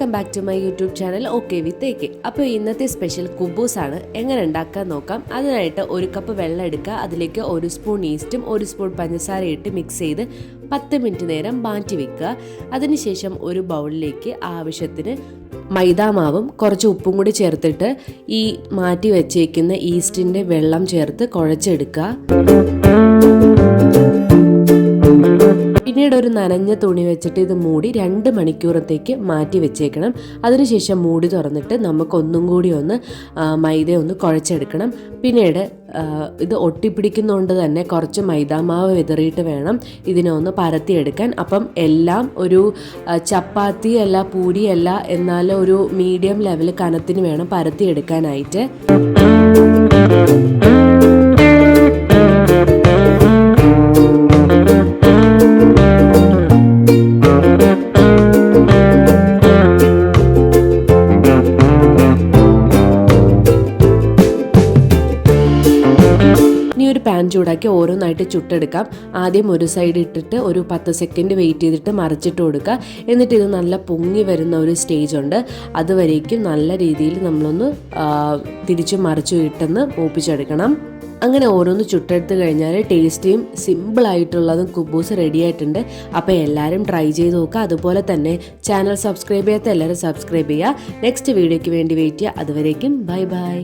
Welcome back to my YouTube channel okay with A K. അപ്പോൾ ഇന്നത്തെ special കുബൂസാണ്. എങ്ങനെ ഉണ്ടാക്കാൻ നോക്കാം. അതിനായിട്ട് 1 കപ്പ് വെള്ളം എടുക്കുക. അതിലേക്ക് 1 സ്പൂൺ ഈസ്റ്റും 1 സ്പൂൺ പഞ്ചസാര ഇട്ട് മിക്സ് ചെയ്ത് 10 മിനിറ്റ് നേരം മാറ്റി വെക്കുക. അതിനുശേഷം ഒരു ബൗളിലേക്ക് ആവശ്യത്തിന് മൈദാമാവും കുറച്ച് ഉപ്പും കൂടി ചേർത്തിട്ട് ഈ മാറ്റി വെച്ചേക്കുന്ന ഈസ്റ്റിൻ്റെ വെള്ളം ചേർത്ത് കുഴച്ചെടുക്കുക. പിന്നീട് ഒരു നനഞ്ഞ തുണി വെച്ചിട്ട് ഇത് മൂടി 2 മണിക്കൂറത്തേക്ക് മാറ്റി വെച്ചേക്കണം. അതിനുശേഷം മൂടി തുറന്നിട്ട് നമുക്കൊന്നും കൂടി മൈദ കുഴച്ചെടുക്കണം. പിന്നീട് ഇത് ഒട്ടിപ്പിടിക്കുന്നതുകൊണ്ട് തന്നെ കുറച്ച് മൈദാമാവ് വിതറിയിട്ട് വേണം ഇതിനെ പരത്തിയെടുക്കാൻ. അപ്പം എല്ലാം ഒരു ചപ്പാത്തി അല്ല പൂരിയല്ല, എന്നാൽ ഒരു മീഡിയം ലെവൽ കനത്തിന് വേണം പരത്തിയെടുക്കാനായിട്ട്. ഒരു പാൻ ചൂടാക്കി ഓരോന്നായിട്ട് ചുട്ടെടുക്കാം. ആദ്യം ഒരു സൈഡ് ഇട്ടിട്ട് ഒരു 10 സെക്കൻഡ് വെയിറ്റ് ചെയ്തിട്ട് മറിച്ചിട്ട് കൊടുക്കുക. എന്നിട്ട് ഇത് നല്ല പൊങ്ങി വരുന്ന ഒരു സ്റ്റേജ് ഉണ്ട്. അതുവരേക്കും നല്ല രീതിയിൽ നമ്മളൊന്ന് തിരിച്ചും മറിച്ചും ഇട്ടെന്ന് മൂപ്പിച്ചെടുക്കണം. അങ്ങനെ ഓരോന്ന് ചുട്ടെടുത്ത് കഴിഞ്ഞാൽ ടേസ്റ്റിയും സിമ്പിളായിട്ടുള്ളതും കുബൂസ് റെഡി ആയിട്ടുണ്ട്. അപ്പോൾ എല്ലാവരും ട്രൈ ചെയ്ത് നോക്കുക. അതുപോലെ തന്നെ ചാനൽ സബ്സ്ക്രൈബ് ചെയ്യാത്ത എല്ലാവരും സബ്സ്ക്രൈബ് ചെയ്യുക. നെക്സ്റ്റ് വീഡിയോയ്ക്ക് വേണ്ടി വെയിറ്റ് ചെയ്യുക. അതുവരേക്കും ബൈ ബൈ.